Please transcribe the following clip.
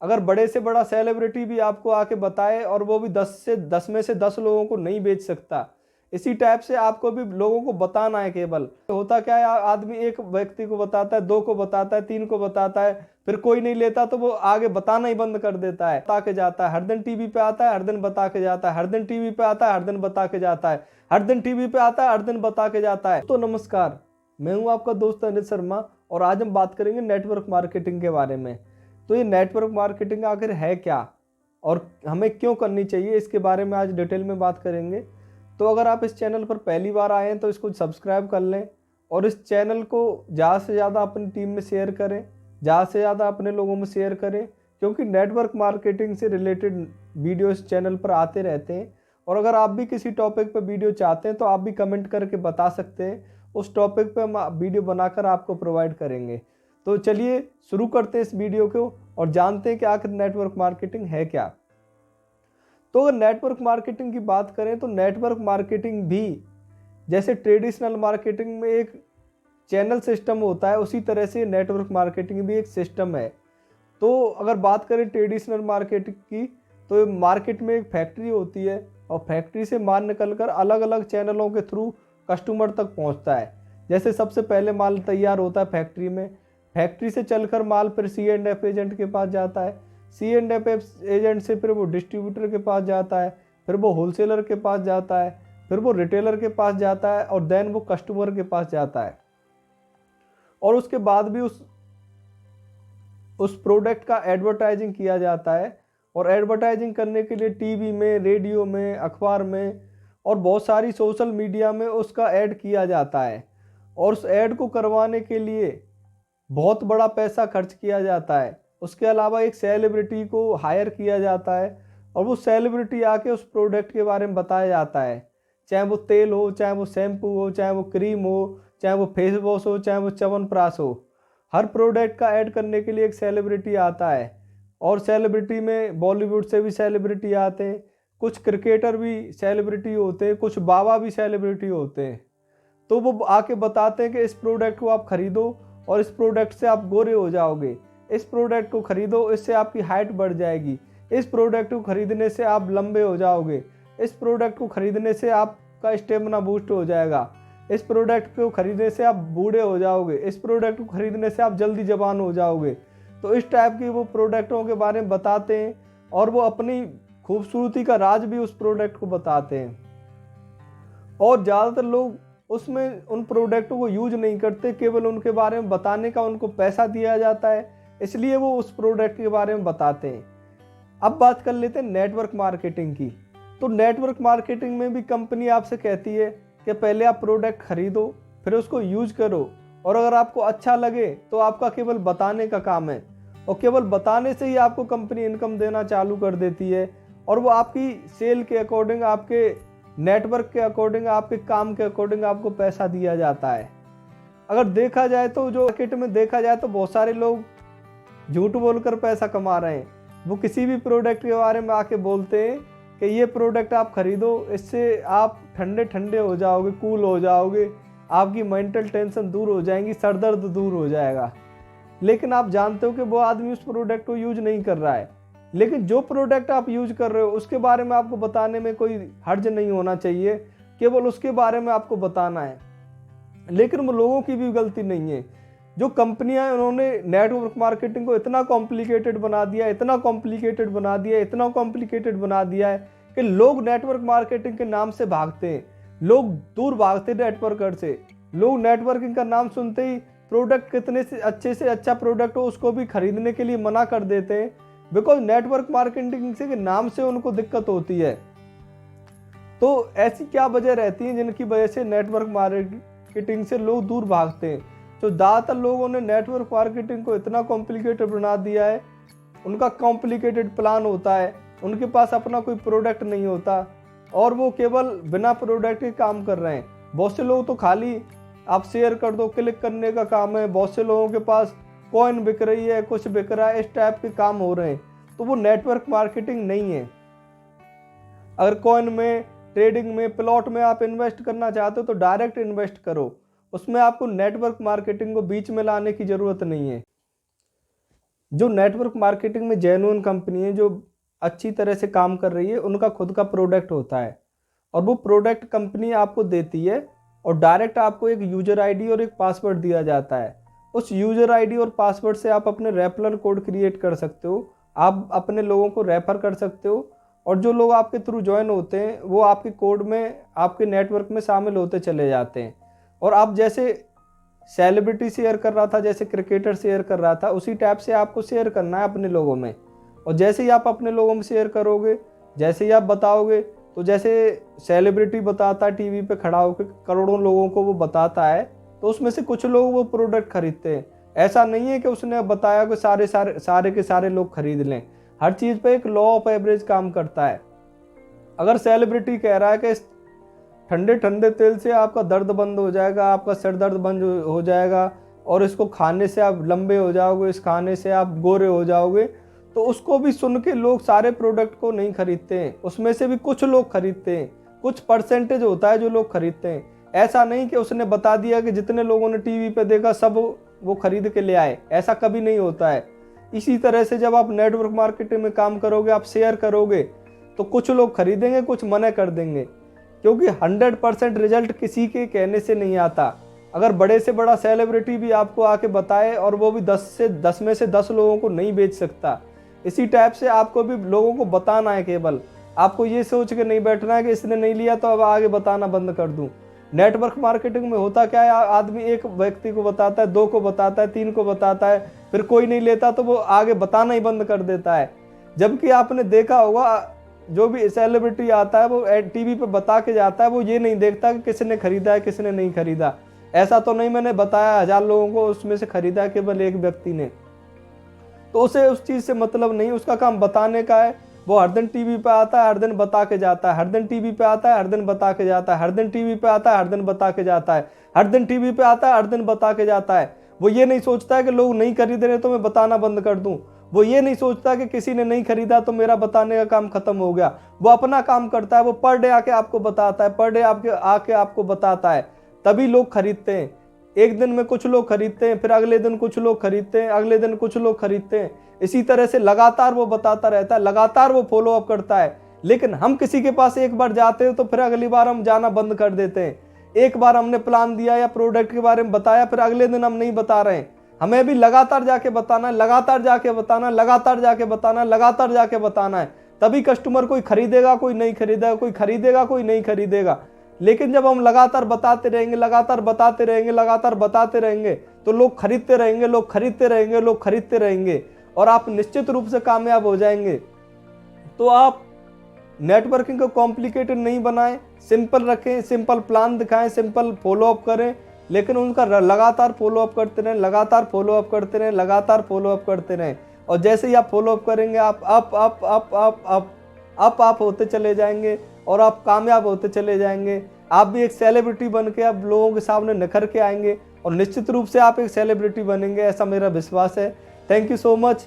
अगर बड़े से बड़ा सेलिब्रिटी भी आपको आके बताए और वो भी 10 में से 10 लोगों को नहीं बेच सकता, इसी टाइप से आपको भी लोगों को बताना है। केवल होता क्या है, आदमी एक व्यक्ति को बताता है, 2 को बताता है, 3 को बताता है, फिर कोई नहीं लेता तो वो आगे बताना ही बंद कर देता है। बता के जाता है, हर दिन टीवी पे आता है, हर दिन बता के जाता है, हर दिन टीवी पे आता है, हर दिन बता के जाता है, हर दिन टीवी पे आता है, हर दिन बता के जाता है। तो नमस्कार, मैं हूं आपका दोस्त अनिल शर्मा और आज हम बात करेंगे नेटवर्क मार्केटिंग के बारे में। तो ये नेटवर्क मार्केटिंग आखिर है क्या और हमें क्यों करनी चाहिए, इसके बारे में आज डिटेल में बात करेंगे। तो अगर आप इस चैनल पर पहली बार आए हैं तो इसको सब्सक्राइब कर लें और इस चैनल को ज़्यादा से ज़्यादा अपनी टीम में शेयर करें, ज़्यादा से ज़्यादा अपने लोगों में शेयर करें, क्योंकि नेटवर्क मार्केटिंग से रिलेटेड वीडियो इस चैनल पर आते रहते हैं। और अगर आप भी किसी टॉपिक पर वीडियो चाहते हैं तो आप भी कमेंट करके बता सकते हैं, उस टॉपिक पर हम वीडियो बनाकर आपको प्रोवाइड करेंगे। तो चलिए शुरू करते हैं इस वीडियो को और जानते हैं कि आखिर नेटवर्क मार्केटिंग है क्या। तो अगर नेटवर्क मार्केटिंग की बात करें तो नेटवर्क मार्केटिंग भी जैसे ट्रेडिशनल मार्केटिंग में एक चैनल सिस्टम होता है, उसी तरह से नेटवर्क मार्केटिंग भी एक सिस्टम है। तो अगर बात करें ट्रेडिशनल मार्केटिंग की, तो मार्केट में एक फैक्ट्री होती है और फैक्ट्री से माल निकल कर अलग अलग चैनलों के थ्रू कस्टमर तक पहुंचता है। जैसे सबसे पहले माल तैयार होता है फैक्ट्री में, फैक्ट्री से चलकर माल फिर C&F एजेंट के पास जाता है, C&F एजेंट से फिर वो डिस्ट्रीब्यूटर के पास जाता है, फिर वो होलसेलर के पास जाता है, फिर वो रिटेलर के पास जाता है और देन वो कस्टमर के पास जाता है। और उसके बाद भी उस प्रोडक्ट का एडवर्टाइजिंग किया जाता है और एडवर्टाइजिंग करने के लिए टीवी में, रेडियो में, अखबार में और बहुत सारी सोशल मीडिया में उसका ऐड किया जाता है। और उस ऐड को करवाने के लिए बहुत बड़ा पैसा खर्च किया जाता है। उसके अलावा एक सेलिब्रिटी को हायर किया जाता है और वो सेलिब्रिटी आके उस प्रोडक्ट के बारे में बताया जाता है, चाहे वो तेल हो, चाहे वो शैम्पू हो, चाहे वो क्रीम हो, चाहे वो फेस वॉश हो, चाहे वो च्यवनप्राश हो। हर प्रोडक्ट का ऐड करने के लिए एक सेलिब्रिटी आता है और सेलिब्रिटी में बॉलीवुड से भी सेलिब्रिटी आते हैं, कुछ क्रिकेटर भी सेलिब्रिटी होते हैं, कुछ बाबा भी सेलिब्रिटी होते हैं। तो वो आके बताते हैं कि इस प्रोडक्ट को आप खरीदो और इस प्रोडक्ट से आप गोरे हो जाओगे, इस प्रोडक्ट को खरीदो, इससे आपकी हाइट बढ़ जाएगी, इस प्रोडक्ट को खरीदने से आप लंबे हो जाओगे, इस प्रोडक्ट को खरीदने से आपका स्टेमिना बूस्ट हो जाएगा, इस प्रोडक्ट को खरीदने से आप बूढ़े हो जाओगे, इस प्रोडक्ट को खरीदने से आप जल्दी जवान हो जाओगे। तो इस टाइप की वो प्रोडक्टों के बारे में बताते हैं और वो अपनी खूबसूरती का राज भी उस प्रोडक्ट को बताते हैं। और ज़्यादातर लोग उसमें उन प्रोडक्टों को यूज नहीं करते, केवल उनके बारे में बताने का उनको पैसा दिया जाता है, इसलिए वो उस प्रोडक्ट के बारे में बताते हैं। अब बात कर लेते हैं नेटवर्क मार्केटिंग की। तो नेटवर्क मार्केटिंग में भी कंपनी आपसे कहती है कि पहले आप प्रोडक्ट खरीदो, फिर उसको यूज करो और अगर आपको अच्छा लगे तो आपका केवल बताने का काम है और केवल बताने से ही आपको कंपनी इनकम देना चालू कर देती है और वो आपकी सेल के अकॉर्डिंग, आपके नेटवर्क के अकॉर्डिंग, आपके काम के अकॉर्डिंग आपको पैसा दिया जाता है। अगर देखा जाए तो जो मार्केट में देखा जाए तो बहुत सारे लोग झूठ बोलकर पैसा कमा रहे हैं। वो किसी भी प्रोडक्ट के बारे में आके बोलते हैं कि ये प्रोडक्ट आप खरीदो, इससे आप ठंडे ठंडे हो जाओगे, कूल हो जाओगे, आपकी मेंटल टेंशन दूर हो जाएंगी, सर दर्द दूर हो जाएगा। लेकिन आप जानते हो कि वो आदमी उस प्रोडक्ट को यूज नहीं कर रहा है। लेकिन जो प्रोडक्ट आप यूज कर रहे हो उसके बारे में आपको बताने में कोई हर्ज नहीं होना चाहिए, केवल उसके बारे में आपको बताना है। लेकिन वो लोगों की भी गलती नहीं है। जो कंपनियां, उन्होंने नेटवर्क मार्केटिंग को इतना कॉम्प्लिकेटेड बना दिया, इतना कॉम्प्लिकेटेड बना दिया, इतना कॉम्प्लिकेटेड बना दिया है कि लोग नेटवर्क मार्केटिंग के नाम से भागते हैं, लोग दूर भागते हैं नेटवर्कर से। लोग नेटवर्किंग का नाम सुनते ही प्रोडक्ट कितने से अच्छा प्रोडक्ट हो उसको भी खरीदने के लिए मना कर देते हैं, बिकॉज नेटवर्क मार्केटिंग से के नाम से उनको दिक्कत होती है। तो ऐसी क्या वजह रहती है जिनकी वजह से नेटवर्क मार्केटिंग से लोग दूर भागते हैं? तो ज़्यादातर लोगों ने नेटवर्क मार्केटिंग को इतना कॉम्प्लिकेटेड बना दिया है, उनका कॉम्प्लिकेटेड प्लान होता है, उनके पास अपना कोई प्रोडक्ट नहीं होता और वो केवल बिना प्रोडक्ट के काम कर रहे हैं। बहुत से लोग तो खाली आप शेयर कर दो, क्लिक करने का काम है। बहुत से लोगों के पास कॉइन बिक रही है, कुछ बिक रहा है, इस टाइप के काम हो रहे हैं। तो वो नेटवर्क मार्केटिंग नहीं है। अगर कॉइन में, ट्रेडिंग में, प्लॉट में आप इन्वेस्ट करना चाहते हो तो डायरेक्ट इन्वेस्ट करो, उसमें आपको नेटवर्क मार्केटिंग को बीच में लाने की ज़रूरत नहीं है। जो नेटवर्क मार्केटिंग में जेन्युइन कंपनी है, जो अच्छी तरह से काम कर रही है, उनका खुद का प्रोडक्ट होता है और वो प्रोडक्ट कंपनी आपको देती है और डायरेक्ट आपको एक यूजर आईडी और एक पासवर्ड दिया जाता है। उस यूजर आईडी और पासवर्ड से आप अपने रेफरल कोड क्रिएट कर सकते हो, आप अपने लोगों को रेफर कर सकते हो और जो लोग आपके थ्रू ज्वाइन होते हैं वो आपके कोड में, आपके नेटवर्क में शामिल होते चले जाते हैं। और आप जैसे सेलिब्रिटी शेयर कर रहा था, जैसे क्रिकेटर शेयर कर रहा था, उसी टाइप से आपको शेयर करना है अपने लोगों में। और जैसे ही आप अपने लोगों में शेयर करोगे, जैसे ही आप बताओगे, तो जैसे सेलिब्रिटी बताता है टीवी पे खड़ा होकर करोड़ों लोगों को वो बताता है, तो उसमें से कुछ लोग वो प्रोडक्ट खरीदते हैं। ऐसा नहीं है कि उसने बताया कि सारे के सारे लोग खरीद लें। हर चीज़ पे एक लॉ ऑफ एवरेज काम करता है। अगर सेलिब्रिटी कह रहा है कि इस ठंडे ठंडे तेल से आपका दर्द बंद हो जाएगा, आपका सिर दर्द बंद हो जाएगा और इसको खाने से आप लंबे हो जाओगे, इस खाने से आप गोरे हो जाओगे, तो उसको भी सुन के लोग सारे प्रोडक्ट को नहीं खरीदते हैं। उसमें से भी कुछ लोग खरीदते हैं, कुछ परसेंटेज होता है जो लोग खरीदते हैं। ऐसा नहीं कि उसने बता दिया कि जितने लोगों ने टीवी पे देखा सब वो खरीद के ले आए, ऐसा कभी नहीं होता है। इसी तरह से जब आप नेटवर्क मार्केटिंग में काम करोगे, आप शेयर करोगे, तो कुछ लोग खरीदेंगे, कुछ मना कर देंगे, क्योंकि 100% रिजल्ट किसी के कहने से नहीं आता। अगर बड़े से बड़ा सेलिब्रिटी भी आपको आके बताए और वो भी 10 में से 10 लोगों को नहीं बेच सकता। इसी टाइप से आपको भी लोगों को बताना है। केवल आपको ये सोच के नहीं बैठना है कि इसने नहीं लिया तो अब आगे बताना बंद कर दूं। नेटवर्क मार्केटिंग में होता क्या है, आदमी एक व्यक्ति को बताता है, 2 को बताता है, 3 को बताता है, फिर कोई नहीं लेता तो वो आगे बताना ही बंद कर देता है। जबकि आपने देखा होगा जो भी सेलिब्रिटी आता है वो टीवी पे बता के जाता है, वो ये नहीं देखता कि किसने खरीदा है किसने नहीं खरीदा। ऐसा तो नहीं मैंने बताया 1000 लोगों को, उसमें से खरीदा केवल एक व्यक्ति ने, तो उसे उस चीज़ से मतलब नहीं, उसका काम बताने का है। वो हर दिन टीवी पे आता है, हर दिन बता के जाता है, हर दिन टीवी पे आता है, हर दिन बता के जाता है, हर दिन टीवी पे आता है, हर दिन बता के जाता है, हर दिन टीवी पे आता है, हर दिन बता के जाता है। वो ये नहीं सोचता है कि लोग नहीं खरीद रहे तो मैं बताना बंद कर दूं। वो ये नहीं सोचता कि किसी ने नहीं खरीदा तो मेरा बताने का काम खत्म हो गया। वो अपना काम करता है, वो पर डे आके आपको बताता है, पर डे आके आपको बताता है, तभी लोग खरीदते हैं। एक दिन में कुछ लोग खरीदते हैं, फिर अगले दिन कुछ लोग खरीदते हैं, अगले दिन कुछ लोग खरीदते हैं। इसी तरह से लगातार वो बताता रहता है, लगातार वो फॉलो अप करता है। लेकिन हम किसी के पास एक बार जाते हैं तो फिर अगली बार हम जाना बंद कर देते हैं। एक बार हमने प्लान दिया या प्रोडक्ट के बारे में बताया, फिर अगले दिन हम नहीं बता रहे हैं। हमें भी लगातार जाके बताना है, लगातार जाके बताना है, लगातार जाके बताना है, लगातार जाके बताना है। तभी कस्टमर कोई खरीदेगा, कोई नहीं खरीदेगा, कोई खरीदेगा, कोई नहीं खरीदेगा। लेकिन जब हम लगातार बताते रहेंगे, लगातार बताते रहेंगे, लगातार बताते रहेंगे, तो लोग खरीदते रहेंगे, लोग खरीदते रहेंगे, लोग खरीदते रहेंगे और आप निश्चित रूप से कामयाब हो जाएंगे। तो आप नेटवर्किंग को कॉम्प्लिकेटेड नहीं बनाएं, सिंपल रखें, सिंपल प्लान दिखाएं, सिंपल फॉलो अप करें, लेकिन उनका लगातार फॉलो अप करते रहें, लगातार फॉलो अप करते रहें, लगातार फॉलो अप करते रहें। और जैसे ही आप फॉलो अप करेंगे, आप अप होते चले जाएंगे और आप कामयाब होते चले जाएंगे। आप भी एक सेलिब्रिटी बन के आप लोगों के सामने निखर के आएंगे और निश्चित रूप से आप एक सेलिब्रिटी बनेंगे, ऐसा मेरा विश्वास है। Thank you so much.